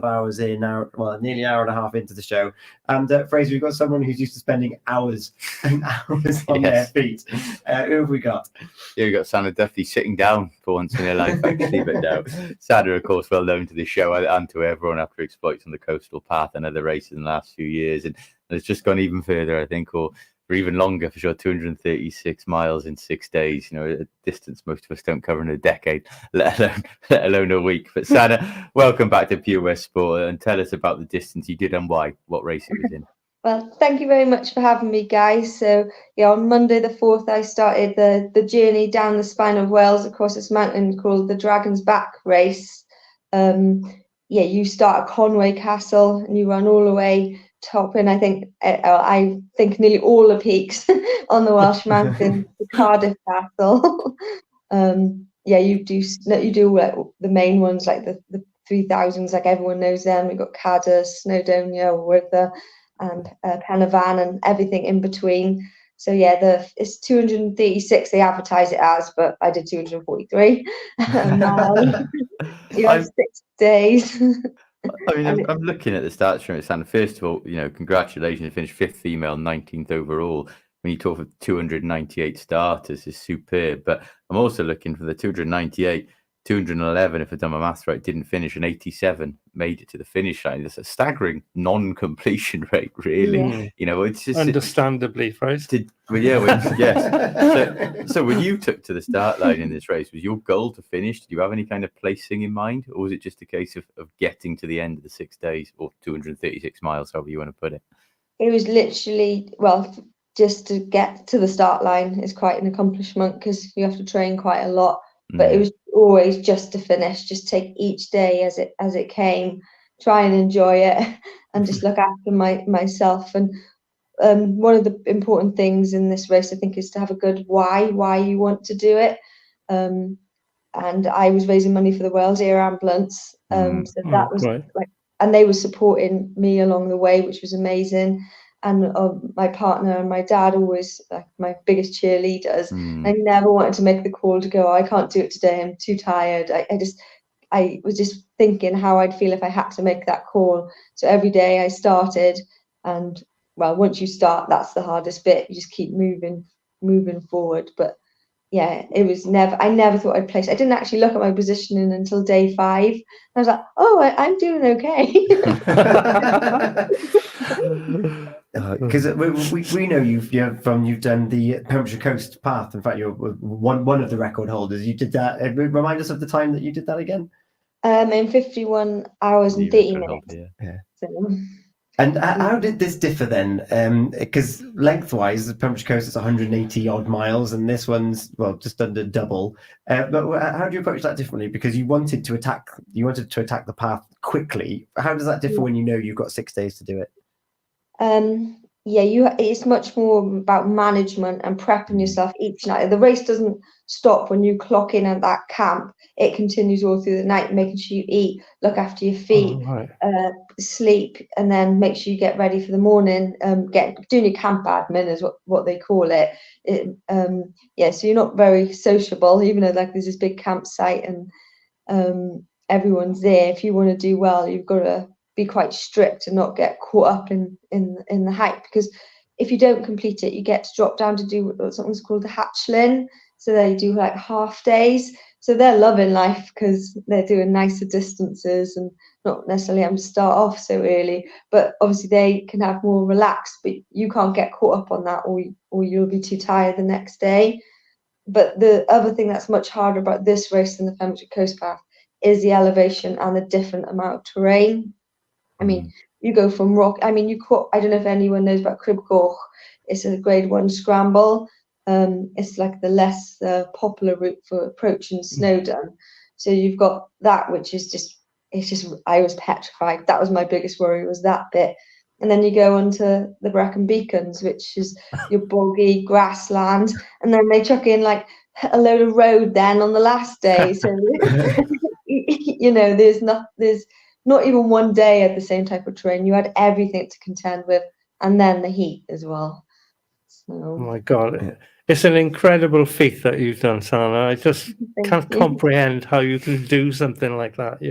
hours in now, well, nearly an hour and a half into the show. And Fraser, we've got someone who's used to spending hours and hours on their feet. Who have we got? Yeah, we've got Sanna Duthie sitting down for once in her life, actually. But no, Sanna, of course, well known to the show and to everyone after exploits on the coastal path and other races in the last few years. And it's just gone even further, I think, or for even longer, for sure. 236 miles in 6 days, you know, a distance most of us don't cover in a decade, let alone a week. But Sanna, welcome back to Pure West Sport, and tell us about the distance you did and why, what race it was in. Well, thank you very much for having me, guys. So, yeah, on Monday the 4th, I started the journey down the spine of Wales across this mountain called the Dragon's Back race. You start at Conway Castle and you run all the way top, and I think nearly all the peaks on the Welsh mountain to Cardiff Castle. You do like the main ones, like the 3000s, like everyone knows them. We've got Cadair, Snowdonia, Werther, and Pen y Fan, and everything in between. So yeah, it's 236 they advertise it as, but I did 243 miles. You have 6 days. I mean, I'm looking at the stats from it, Sanna. First of all, you know, congratulations, you finished 5th female, 19th overall. When you talk of 298 starters, is superb. But I'm also looking for the 298, 211, if I've done my maths right, didn't finish, and 87 made it to the finish line. It's a staggering non-completion rate, really. Yeah. You know, it's just understandably, right? Yes. So when you took to the start line in this race, was your goal to finish? Did you have any kind of placing in mind, or was it just a case of getting to the end of the 6 days, or 236 miles, however you want to put it? It was literally, just to get to the start line is quite an accomplishment because you have to train quite a lot. But it was always just to finish, just take each day as it came, try and enjoy it, and just look after myself. And one of the important things in this race, I think, is to have a good why you want to do it. And I was raising money for the Wales Air Ambulance, so that was right. and they were supporting me along the way, which was amazing. And my partner and my dad always like my biggest cheerleaders. I never wanted to make the call to go, I can't do it today, I'm too tired. I was just thinking how I'd feel if I had to make that call. So every day I started, and once you start, that's the hardest bit. You just keep moving forward. But yeah, I never thought I'd place. I didn't actually look at my positioning until day 5. I was like, I'm doing okay. Because we know you've done the Pembrokeshire Coast Path. In fact, you're one of the record holders. You did that. Remind us of the time that you did that again. In 51 hours and 30 minutes. Yeah. So, and how did this differ then? Because lengthwise, the Pembrokeshire Coast is 180 odd miles, and this one's just under double. But how do you approach that differently? Because you wanted to attack the path quickly. How does that differ when you know you've got 6 days to do it? It's much more about management and prepping yourself each night. The race doesn't stop when you clock in at that camp. It continues all through the night, making sure you eat, look after your feet, sleep, and then make sure you get ready for the morning. Doing your camp admin is what they call it. So you're not very sociable, even though there's this big campsite and everyone's there. If you want to do well, you've got to be quite strict and not get caught up in the hype, because if you don't complete it, you get to drop down to do something's called the hatchling. So they do like half days. So they're loving life because they're doing nicer distances and not necessarily having to start off so early. But obviously they can have more relaxed, but you can't get caught up on that, or you'll be too tired the next day. But the other thing that's much harder about this race than the Pembrokeshire Coast Path is the elevation and the different amount of terrain. I mean, you go from rock. I mean, I don't know if anyone knows about Crib Goch. It's a grade 1 scramble. It's like the less popular route for approaching Snowdon. So you've got that, which is I was petrified. That was my biggest worry, was that bit. And then you go onto the Brecon Beacons, which is your boggy grassland. And then they chuck in like a load of road then on the last day. So, there's not even one day at the same type of terrain. You had everything to contend with, and then the heat as well. So, oh my God. It's an incredible feat that you've done, Sanna. I just can't comprehend how you can do something like that,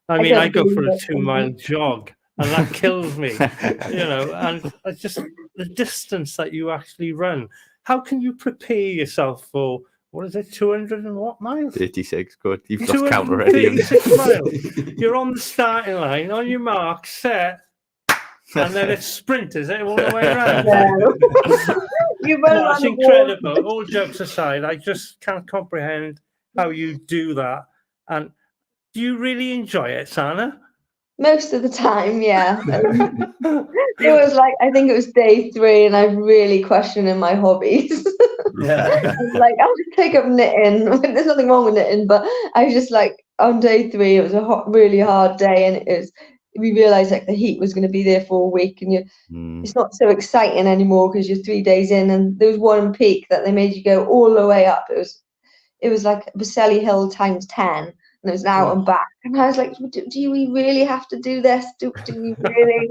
I mean, I don't go believe for a it. 2-mile jog, and that kills me. And it's just the distance that you actually run. How can you prepare yourself for, what is it, 200 and what miles? 36, good. You've lost count already. 236 miles. You're on the starting line, on your mark, set, and then it's sprint, is it, all the way around? No. You run around That's the wall. incredible. All jokes aside, I just can't comprehend how you do that. And do you really enjoy it, Sanna? Most of the time, yeah. It was like, I think it was day 3, and I'm really questioning my hobbies. Yeah. Like, I'll just take up knitting. There's nothing wrong with knitting, but I was just like, on day 3, it was a really hard day, and we realized like the heat was going to be there for a week, and it's not so exciting anymore because you're 3 days in, and there was one peak that they made you go all the way up. It was like Baselli Hill times 10. And it was an out and back. And I was like, do we really have to do this? Do we really?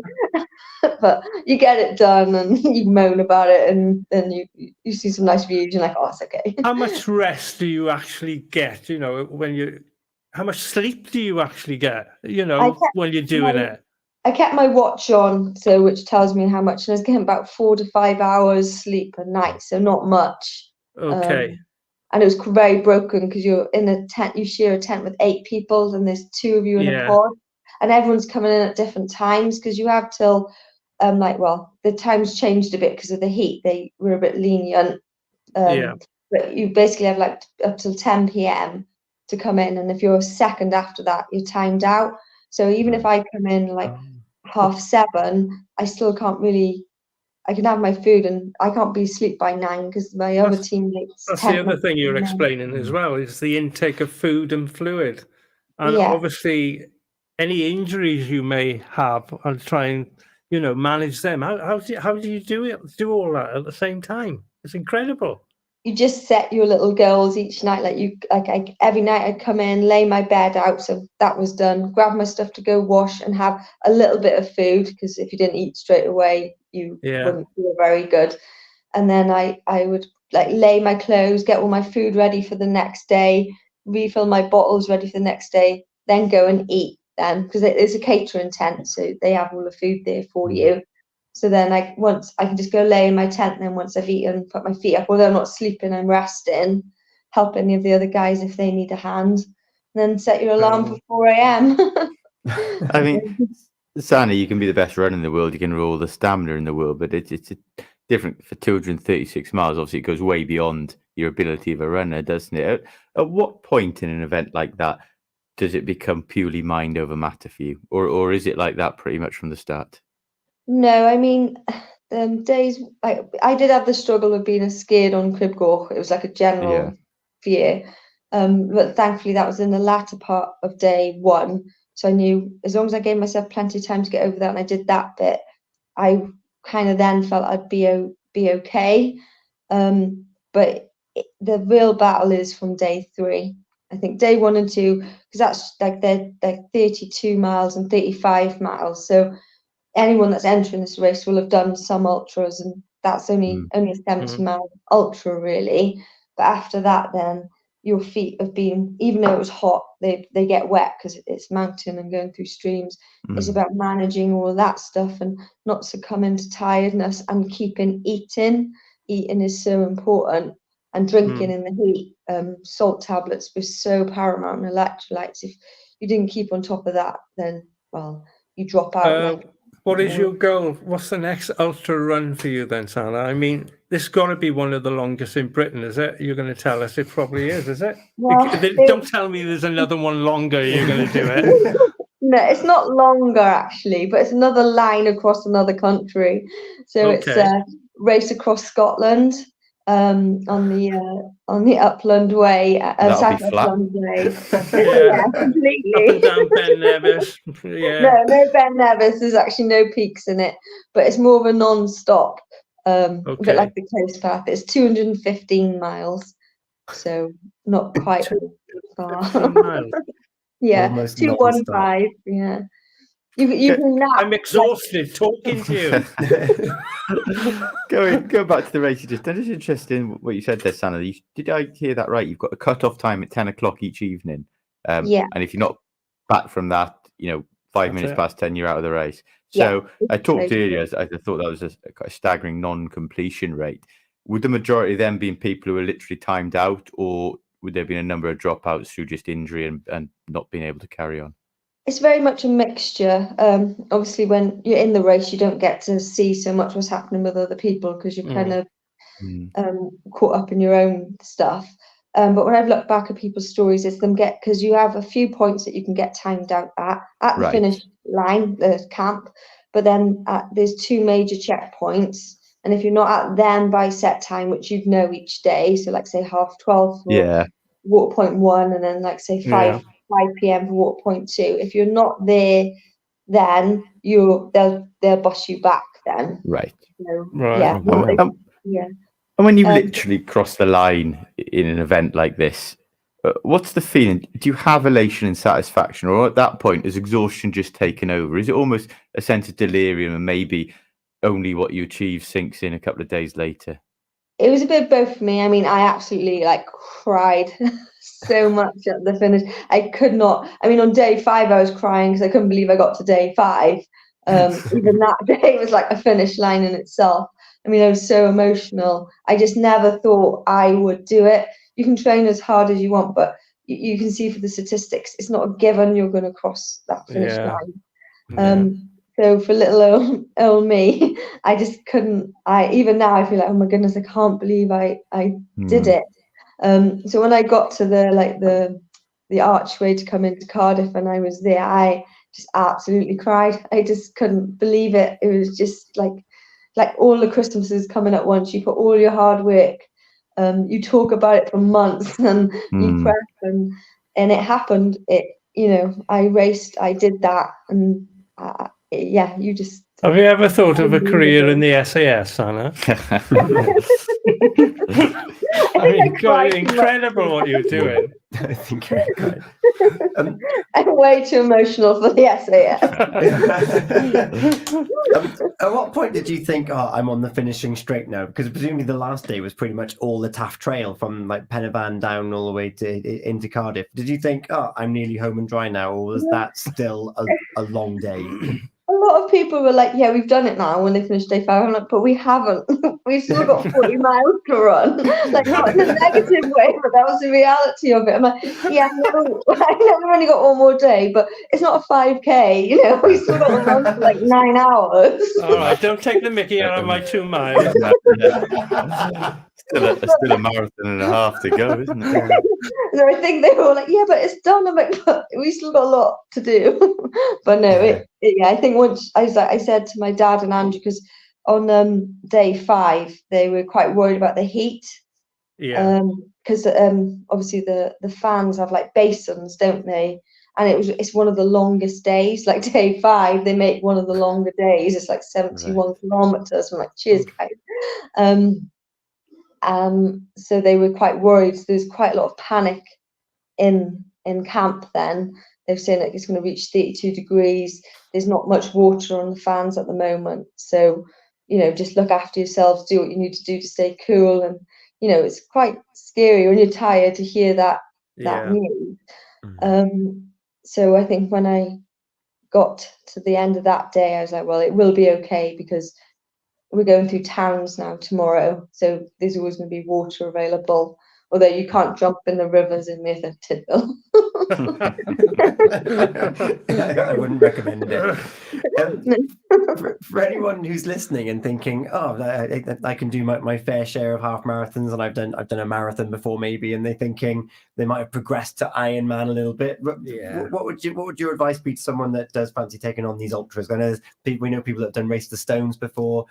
But you get it done, and you moan about it, and then you see some nice views. You're like, oh, it's okay. How much rest do you actually get? How much sleep do you actually get? When you're doing it. I kept my watch on, which tells me how much. And I was getting about 4 to 5 hours sleep a night, so not much. Okay. And it was very broken because you're in a tent, you share a tent with 8 people, and there's 2 of you in a pod, and everyone's coming in at different times because you have till, the times changed a bit because of the heat. They were a bit lenient. But you basically have like up till 10 p.m. to come in, and if you're a second after that, you're timed out. So even if I come in like 7:30, I still can't really. I can have my food, and I can't be asleep by 9 because my other teammates. That's the other thing you're explaining as well, is the intake of food and fluid. And obviously, any injuries you may have, I'll try and, manage them. How do you do all that at the same time? It's incredible. You just set your little goals each night. Like every night I'd come in, lay my bed out, so that was done. Grab my stuff to go wash and have a little bit of food, because if you didn't eat straight away, you wouldn't feel very good. And then I would like lay my clothes, get all my food ready for the next day, refill my bottles ready for the next day, then go and eat. Then because it's a catering tent, so they have all the food there for you. So then once I can just go lay in my tent, and then once I've eaten, put my feet up, although I'm not sleeping, I'm resting, help any of the other guys if they need a hand, and then set your alarm for 4 a.m. I mean, Sanna, you can be the best runner in the world, you can roll the stamina in the world, but it's different for 236 miles. Obviously, it goes way beyond your ability of a runner, doesn't it? At what point in an event like that does it become purely mind over matter for you? Or is it like that pretty much from the start? No, I mean, days I did have the struggle of being scared on Cribgoch. It was like a general fear, but thankfully that was in the latter part of day 1. So I knew as long as I gave myself plenty of time to get over that, and I did that bit, I kind of then felt I'd be okay. But the real battle is from day 3. I think day 1 and 2, because that's they're 32 miles and 35 miles. So anyone that's entering this race will have done some ultras, and that's only a 70-mile ultra really. But after that, then your feet have been, even though it was hot, they get wet because it's mountain and going through streams. It's about managing all of that stuff and not succumbing to tiredness and keeping eating. Eating is so important, and drinking in the heat. Salt tablets were so paramount, and electrolytes. If you didn't keep on top of that, then you drop out. What is your goal? What's the next ultra run for you then, Sanna? I mean, this has got to be one of the longest in Britain, is it? You're going to tell us it probably is it? Well, don't tell me there's another one longer you're going to do it. No, it's not longer actually, but it's another line across another country. So it's a race across Scotland, on the Upland Way, South Upland Way. Completely. Up and down Ben Nevis. No Ben Nevis. There's actually no peaks in it, but it's more of a non-stop, a bit like the coast path. It's 215 miles, so not quite far. Yeah, 215. Yeah. You can nap. I'm exhausted talking to you. Going back to the race, it's interesting what you said there, Sanna. Did I hear that right? You've got a cut-off time at 10 o'clock each evening. And if you're not back from that, 5 minutes past 10, you're out of the race. So I talked earlier, I thought that was a staggering non-completion rate. Would the majority of them being people who are literally timed out, or would there be a number of dropouts through just injury and not being able to carry on? It's very much a mixture. Obviously, when you're in the race, you don't get to see so much what's happening with other people because you're kind of caught up in your own stuff. But when I've looked back at people's stories, it's them because you have a few points that you can get timed out at the finish line, the camp. But then there's 2 major checkpoints. And if you're not at them by set time, which you'd know each day, so like say 12:30 for water point 1, and then like say 5 p.m. for water point 2. If you're not there, then they'll bus you back then. Right. So, yeah. And when you literally cross the line in an event like this, what's the feeling? Do you have elation and satisfaction, or at that point is exhaustion just taken over? Is it almost a sense of delirium and maybe only what you achieve sinks in a couple of days later? It was a bit of both for me. I mean, I absolutely cried so much at the finish. I could not. I mean, on day 5, I was crying because I couldn't believe I got to day 5. Even that day was like a finish line in itself. I mean, I was so emotional. I just never thought I would do it. You can train as hard as you want, but you can see for the statistics, it's not a given you're going to cross that finish line. So for little old me, I just couldn't. Even now I feel like, oh my goodness, I can't believe I did it. So when I got to the archway to come into Cardiff and I was there, I just absolutely cried. I just couldn't believe it. It was just like all the Christmases coming at once. You put all your hard work, you talk about it for months, and you prep, and it happened. I raced, I did that, and you just. Have you ever thought of a career in the SAS, Sanna? I mean, God, incredible what you're doing. I think you're right. I'm way too emotional for the SAS. At what point did you think, I'm on the finishing straight now? Because presumably the last day was pretty much all the Taff Trail from like Pen y Fan down all the way into Cardiff. Did you think, I'm nearly home and dry now, or was that still a long day? A lot of people were like, yeah, we've done it now when they finished day 5. I'm like, but we haven't. We've still got 40 miles to run. Like, not in a negative way, but that was the reality of it. I'm like, yeah, no, I know we've only got one more day, but it's not a 5K, we still got to run for like 9 hours. All right, don't take the mickey out of my 2 miles. Still a marathon and a half to go, isn't it? So I think they were like, yeah, but it's done. I'm like, but we still got a lot to do. But no, I think once I said to my dad and Andrew, because on day 5 they were quite worried about the heat. Yeah. Because obviously the fans have like basins, don't they? And it's one of the longest days. Like day 5, they make one of the longer days. It's like 71 kilometers. I'm like, cheers, guys. So they were quite worried. So there's quite a lot of panic in camp then. They're saying that it's going to reach 32 degrees. There's not much water on the fans at the moment. So, just look after yourselves, do what you need to do to stay cool. And, it's quite scary when you're tired to hear that news. So I think when I got to the end of that day, I was like, well, it will be okay because we're going through towns now tomorrow, so there's always going to be water available, although you can't jump in the rivers in Merthyr Tydfil. I wouldn't recommend it. For anyone who's listening and thinking, I can do my fair share of half marathons, and I've done a marathon before maybe, and they're thinking they might have progressed to Ironman a little bit. What would your advice be to someone that does fancy taking on these ultras? I know we know people that have done Race the Stones before.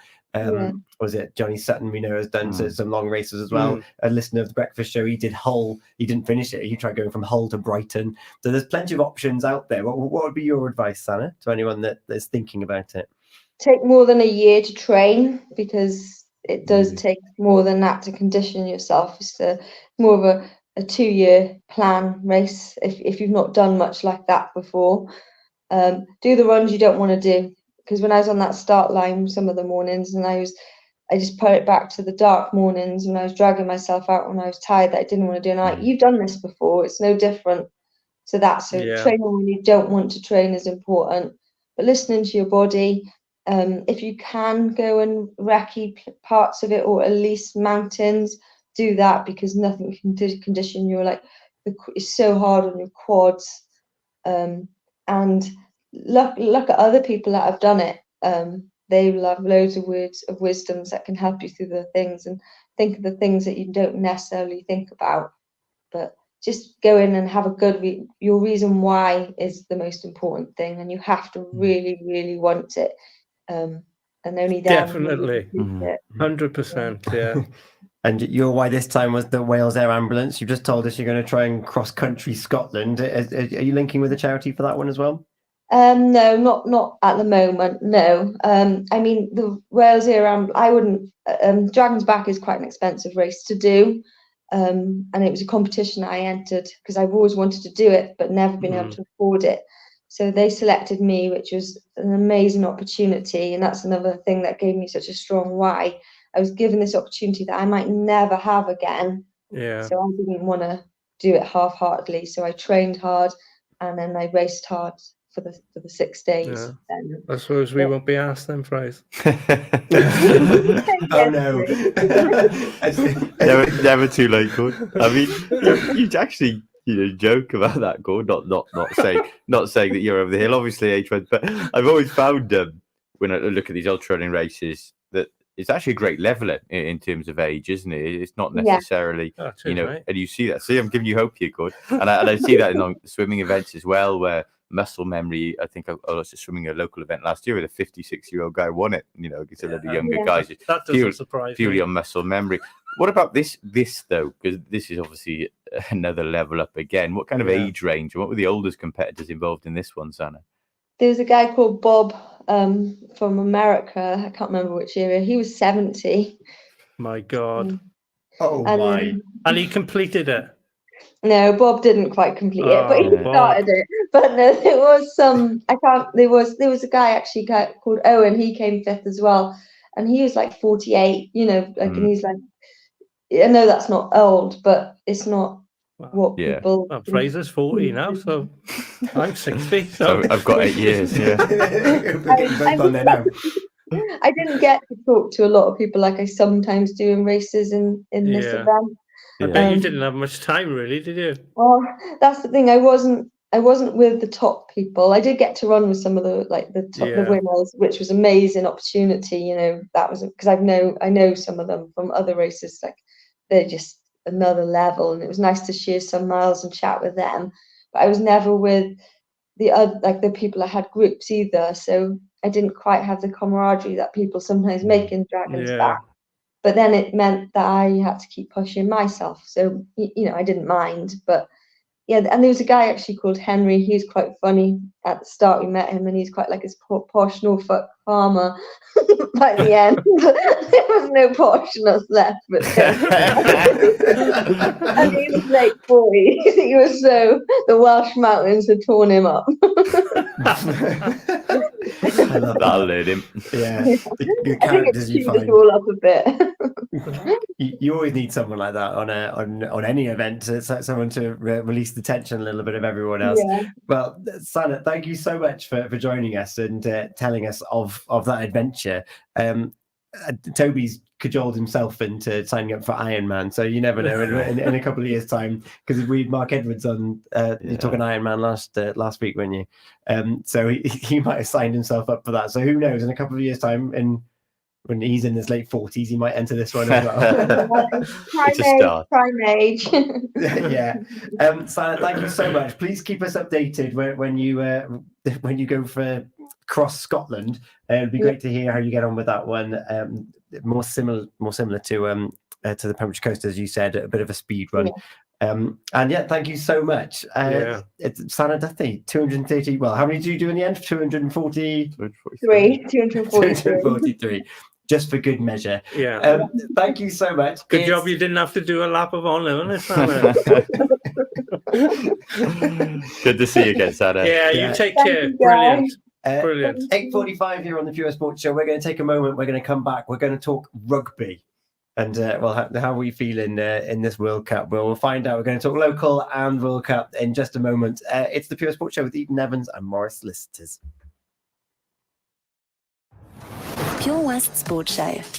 Was it Johnny Sutton? We know has done some long races as well. A listener of the Breakfast Show, he did Hull. He didn't finish it. He tried going from Hull to Brighton. So there's plenty of options out there. What would be your advice, Sanna, to anyone that's thinking about it? Take more than a year to train, because it does take more than that to condition yourself. It's more of a 2-year plan race if you've not done much like that before. Do the runs you don't want to do, because when I was on that start line some of the mornings, and I just put it back to the dark mornings when I was dragging myself out when I was tired that I didn't want to do. And I'm like, you've done this before, it's no different. So that's training when you don't want to train is important, but listening to your body. If you can go and recce parts of it, or at least mountains, do that, because nothing can condition your it's so hard on your quads. And look at other people that have done it. They will have loads of words of wisdoms that can help you through the things, and think of the things that you don't necessarily think about. But just go in and have a good your reason why is the most important thing, and you have to really, really want it. And only then definitely 100%. Yeah. And your why this time was the Wales Air Ambulance. You just told us you're going to try and cross country Scotland. Are you linking with a charity for that one as well? No, not at the moment. No. I mean, the Wales Air Ambulance, I wouldn't. Dragon's Back is quite an expensive race to do, and it was a competition I entered because I've always wanted to do it but never been able to afford it. So they selected me, which was an amazing opportunity, and that's another thing that gave me such a strong why. I was given this opportunity that I might never have again. Yeah. So I didn't want to do it half-heartedly. So I trained hard, and then I raced hard for the 6 days. Yeah. I suppose we won't be asked them, Fries. Oh no! never too late, Gord. I mean, you actually joke about that, Gord. Not saying that you're over the hill, obviously, H1. But I've always found when I look at these ultra running races that it's actually a great leveler in terms of age, isn't it? It's not necessarily, right. And you see that. See, I'm giving you hope here, Gord. And I see that in swimming events as well, where muscle memory. I think I was just swimming a local event last year with a 56-year-old guy won it. Against a lot of younger guys. That doesn't surprise me. Purely on muscle memory. What about this though? Because this is obviously another level up again. What kind of age range? What were the oldest competitors involved in this one, Sanna? There was a guy called Bob from America. I can't remember which area. He was 70. My God. And he completed it. No, Bob didn't quite complete it, but he started it. But no, there was some. There was a guy actually called Owen. He came 5th as well, and he was like 48. And he's like, I know that's not old, but it's not what people. Well, Fraser's 40 now, so I'm 60. So I've got 8 years. Yeah. I didn't get to talk to a lot of people like I sometimes do in races in this event. I bet you didn't have much time, really, did you? Well, that's the thing. I wasn't with the top people. I did get to run with some of the winners, which was an amazing opportunity. That was because I know some of them from other races. Like they're just another level, and it was nice to share some miles and chat with them. But I was never with the other the people that had groups either. So I didn't quite have the camaraderie that people sometimes make in Dragon's Back. But then it meant that I had to keep pushing myself. So, I didn't mind. But, and there was a guy actually called Henry. He was quite funny. At the start, we met him, and he's quite like this posh Norfolk farmer. By the end, there was no poshness left. But and he was late 40s. He was the Welsh mountains had torn him up. I love that'll lead him. Yeah, the characters you find all up a bit. You always need someone like that on any event. It's like someone to release the tension a little bit of everyone else. Yeah. Well, Sanna, thank you so much for joining us and telling us of that adventure. Toby's cajoled himself into signing up for Ironman, so you never know in a couple of years' time, because we had Mark Edwards on you're talking Ironman last week, weren't you? So he might have signed himself up for that. So who knows, in a couple of years' time, when he's in his late 40s, he might enter this one as well. Prime age. Yeah. Sanna, thank you so much. Please keep us updated when you go for Cross Scotland. It'd be great to hear how you get on with that one. More similar to the Pembrokeshire Coast, as you said, a bit of a speed run. And thank you so much. It's Sanna Duthie, 230. Well, how many did you do in the end? 243. 243. Just for good measure. Yeah. Thank you so much. Good job you didn't have to do a lap of honor, wasn't it, Sanna? Good to see you again, Sanna. Yeah, you take care. Brilliant. Brilliant. 8:45 here on the Pure Sports Show. We're going to take a moment. We're going to come back. We're going to talk rugby. And well, how are we feeling in this World Cup? Well, we'll find out. We're going to talk local and World Cup in just a moment. It's the Pure Sports Show with Eaton-Evans and Morris Solicitors. Pure West Sports Show.